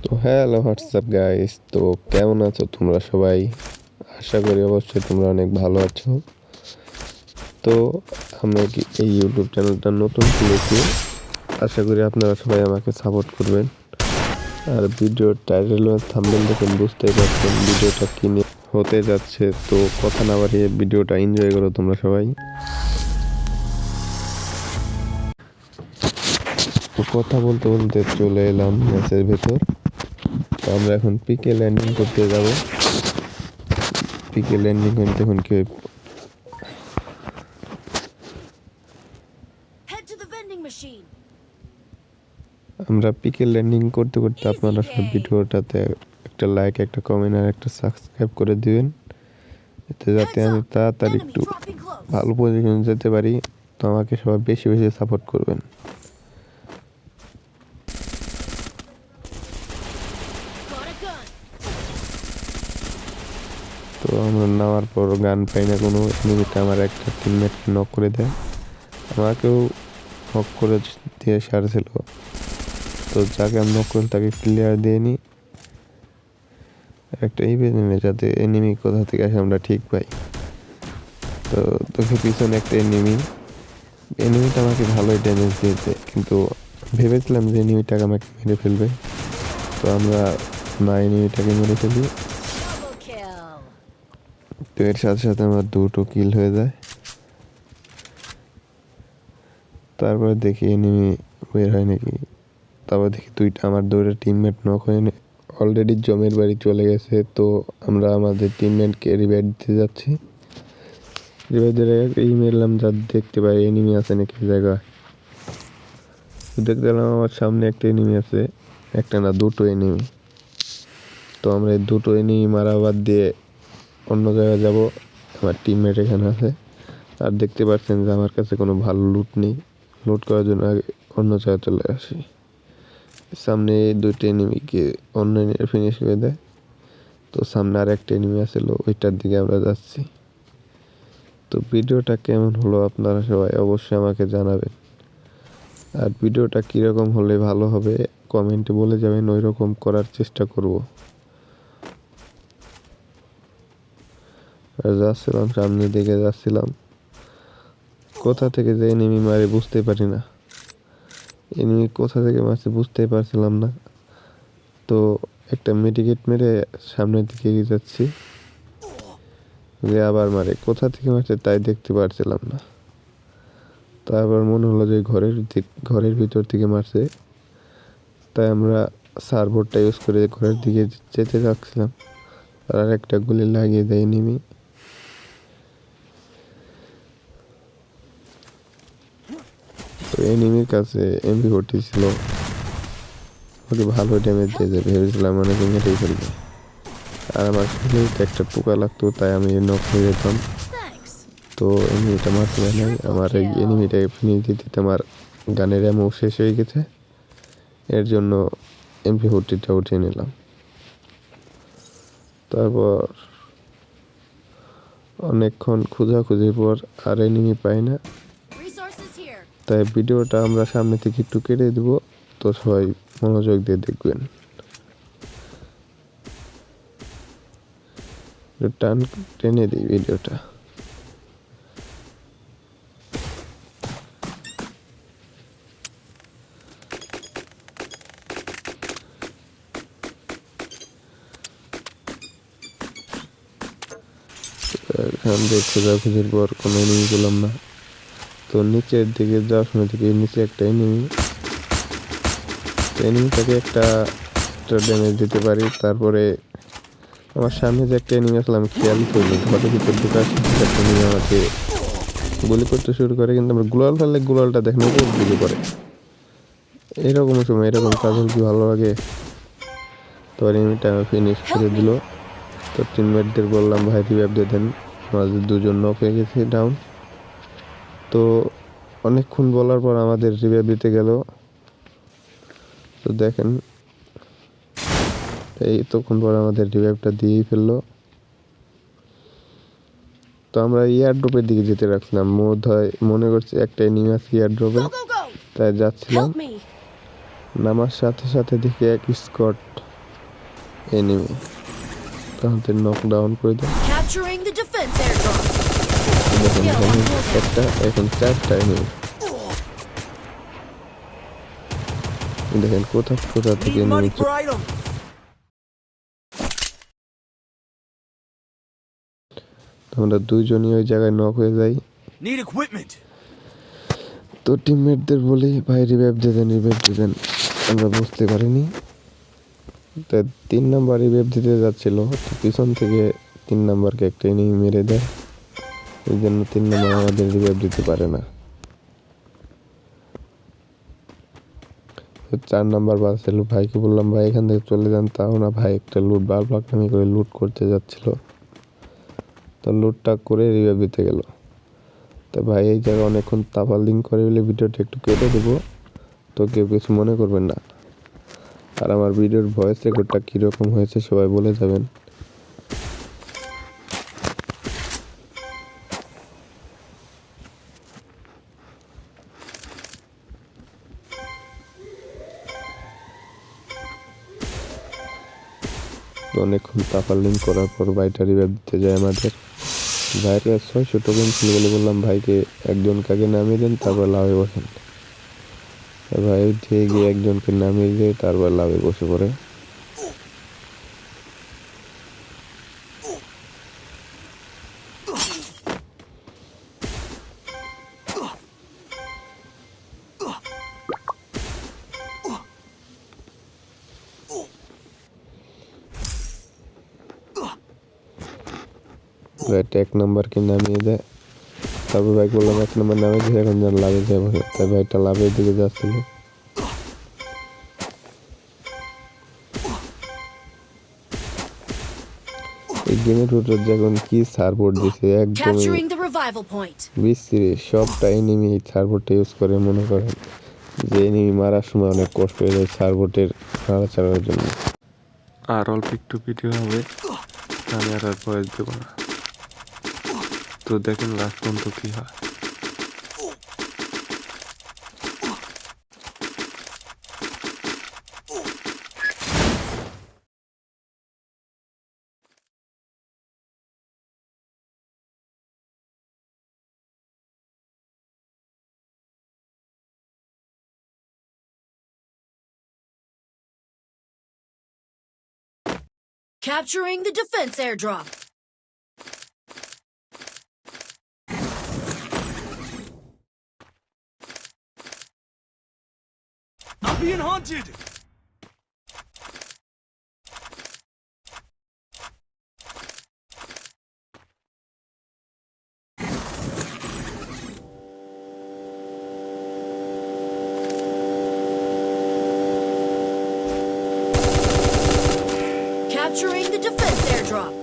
তো hello WhatsApp guys, তো কেমন আছো তোমরা সবাই? আশা করি অবশ্যই তোমরা অনেক ভালো আছো। তো আমরা কি এই ইউটিউব চ্যানেলটা নতুন খুলেছি, আশা করি আপনারা সবাই আমাকে সাপোর্ট করবেন। আর ভিডিওর টাইটেল ও থাম্বনেল দেখে বুঝতেই পারছেন ভিডিওটা কি নিয়ে হতে যাচ্ছে। তো কথা না বাড়িয়ে ভিডিওটা এনজয় করো তোমরা সবাই। তো কথা বলতে বলতে চলে এলাম ম্যাচের ভেতর। তো আমরা এখন পিকে ল্যান্ডিং করতে যাব। পিকে ল্যান্ডিং করতে এখন কি আমরা পিকে ল্যান্ডিং করতে করতে আপনারা সব ভিডিওটাতে একটা লাইক, একটা কমেন্ট আর একটা সাবস্ক্রাইব করে দিবেন, এতে যাতে আমি তাড়াতাড়ি একটু ভালো পজিশনে যেতে পারি। তো আমাকে সবাই বেশি বেশি সাপোর্ট করবেন। তো আমরা নামার পর গান পাই না কোনো, এনিমিতে আমার একটা টিমমেট নক করে দেয়, আমাকেও নক করে দিয়ে সারছিল। তো যাকে আমি নক করি তাকে ক্লিয়ার দিয়ে নিই একটা ইভেন্টে, যাতে এনিমি কোথা থেকে আসে আমরা ঠিক পাই। তো তোকে পিছনে একটা এনিমিটা আমাকে ভালোই ড্যামেজ দিয়েছে, কিন্তু ভেবেছিলাম যে এনিমিটাকে আমাকে মেরে ফেলবে। তো আমরা না এনিমিটাকে মেরে ফেলি। তো এর সাথে সাথে আমার 2টো কিল হয়ে যায়। তারপরে দেখি এনিমি বের হয় নাকি, তারপর দেখি আমার 2টা টিমমেট নক হয়ে অলরেডি জমের বাড়ি চলে গেছে। তো আমরা আমাদের টিমমেটকে রিভাইভ দিতে যাচ্ছি। রিভাইভ দিয়ে এই মেরলাম, যা দেখতে পাই এনিমি আছে নাকি জায়গায়। দেখতে পেলাম আমার সামনে একটা এনিমি আছে, একটা না 2টো এনিমি। তো আমরা এই 2টো এনিমি মারা বাদ দিয়ে অন্য জায়গায় যাব। আমার টিমমেট এখানে আছে, আর দেখতে পাচ্ছেন যে আমার কাছে কোনো ভালো লুট নেই। লুট করার জন্য আগে অন্য জায়গায় চলে আসি। সামনে এই 2টো এনিমিকে অন্য এনিমি ফিনিশ করে দেয়। তো সামনে আর একটা এনিমি আসলো, ওইটার দিকে আমরা যাচ্ছি। তো ভিডিওটা কেমন হলো আপনারা সবাই অবশ্যই আমাকে জানাবেন। আর ভিডিওটা কীরকম হলে ভালো হবে কমেন্টে বলে যাবেন, ওই রকম করার চেষ্টা করব। আর যাচ্ছিলাম, সামনের দিকে যাচ্ছিলাম, কোথা থেকে যে এনিমি মারে বুঝতে পারি না। এনিমি কোথা থেকে মারছে বুঝতেই পারছিলাম না। তো একটা মেডিকেট মেরে সামনের দিকে এগিয়ে যাচ্ছি, যে আবার মারে, কোথা থেকে মারছে তাই দেখতে পারছিলাম না। তারপর মনে হলো যে ঘরের ভিতর থেকে মারছে। তাই আমরা সার্ভোরটা ইউজ করে ঘরের দিকে যেতে যাচ্ছিলাম, আর একটা গুলি লাগিয়ে দেয় এনিমি। তো এনিমির কাছে MP40 ছিল, ওকে ভালো ড্যামেজ দিয়েছে, ভেবেছিলাম অনেকে মেরেই ফেলবে। আর আমার শরীরে একটা পোকা লাগতো, তাই আমি নক হয়ে যেতাম। তো এনিমিটা মারতে পারে নাই। আমার এই এনিমিটাকে ফিনিশ দিতে আমার গানের অ্যামো শেষ হয়ে গেছে, এর জন্য MP40টা উঠিয়ে নিলাম। তারপর অনেকক্ষণ খোঁজাখুঁজির পর আর এনিমি পাই না, তাই ভিডিওটা আমরা সামনে থেকে একটু কেটে দেব। তো সবাই মনোযোগ দিয়ে দেখবেন। টান টেনে দিই ভিডিওটা। এখান থেকে খোঁজাখুঁজির পর কোনো এনিমি পেলাম না। তো নিচের দিকে যাওয়ার সময় থেকে নিচে একটা এনিমিটাকে একটা ড্যামেজ দিতে পারি। তারপরে আমার সামনে যে একটা এনিমি আসলে আমি খেয়াল করিনি, ঘরের ভিতর ঢুকার একটা এনিমি আমাকে গুলি করতে শুরু করে, কিন্তু আমরা গুলাল ফেললে গুলালটা দেখেন উপর দিকে পড়ে। এরকম সময় এরকম কাজ হলে কি ভালো লাগে। তো এনিমিটা ফিনিশ করে দিল। তো টিমমেটদের বললাম ভাই রিভাইভ দিয়ে দেন, আমাদের 2জন নক হয়ে গেছে, ডাউন। তো অনেকক্ষণ বলার পর আমাদের রিভাইভ দিতে গেল। তো দেখেন এই তখন পর আমাদের রিভাইভটা দিয়েই ফেললো। তো আমরা এয়ারড্রপের দিকে যেতে রাখছিলাম, মনে করছি একটা এনিমি আছে এয়ারড্রপে, তাই যাচ্ছিলাম। নামার সাথে সাথে দেখি এক স্কট এনিমি, তাহলে নকডাউন করে দেয়। Capturing the defense airdrop. দেখেন এখানে একটা, এখন 4টা এনিমি। দেখেন কোথা কোথা থেকে Need money enemy. for items. আমরা দুইজনই ওই জায়গায় নক হয়ে যাই। Need equipment. তো টিমমেটদের বলি ভাই রিভাইভ দিতেন, আমরা বুঝতে পারিনি। তা 3 নাম্বার রিভাইভ দিতে যাচ্ছিল, তো পিছন থেকে 3 নাম্বারকে একটা এনিমি মেরে দেয়, এই জন্য 3 নাম্বার আমাদের রিভাইভ দিতে পারে না। 4 নাম্বার বাসছিল, ভাইকে বললাম ভাই এখান থেকে চলে যান, তাও না, ভাই একটা লুট বালপাকনামি করে লুট করতে যাচ্ছিল, তো লুটটা করে রিভাইভ দিতে গেল। তো ভাই এই জায়গায় অনেকক্ষণ তাফালিং করে বলে ভিডিওটা একটু কেটে দেবো, তো কেউ কিছু মনে করবেন না। আর আমার ভিডিওর ভয়েস রেকর্ডটা কীরকম হয়েছে সবাই বলে যাবেন। তো অনেকক্ষণ তাফালিং করার পর ভাইটা রিভাইভ দিতে যায় আমাদের। ভাইয়ের 600 টোকেন ছিল বলে বললাম ভাইকে একজনকে আগে নামিয়ে দেন, তারপর লাভে বসেন। ভাই উঠে গিয়ে একজনকে নামিয়ে দিয়ে তারপর লাভে বসে পড়ে। ভাইটা 1 নাম্বারকে নামিয়ে দেয়, তারপর ভাই বললাম 1 নাম্বার নামিয়ে দিয়ে এখন যেন লাভে যাবো, তাই ভাইটা লাভের দিকে যাচ্ছিল। এই গেমের ভিতর যখন কি সার্ভার দিছে একদমই Capturing the revival point. বিশ্রী, সবটা এনিমি এই সার্ভারটা ইউজ করে। মনে করেন যে এনিমি মারার সময় অনেক কষ্ট হয়ে যায় সার্ভারের নাড়াচাড়ার জন্য। আর অল্প একটু ভিডিও হবে, আমি আর ভয়েস দেবো না, তো দেখেন লাস্ট পর্যন্ত কি হয়। Capturing the defense airdrop. I'm being hunted. Capturing the defense airdrop.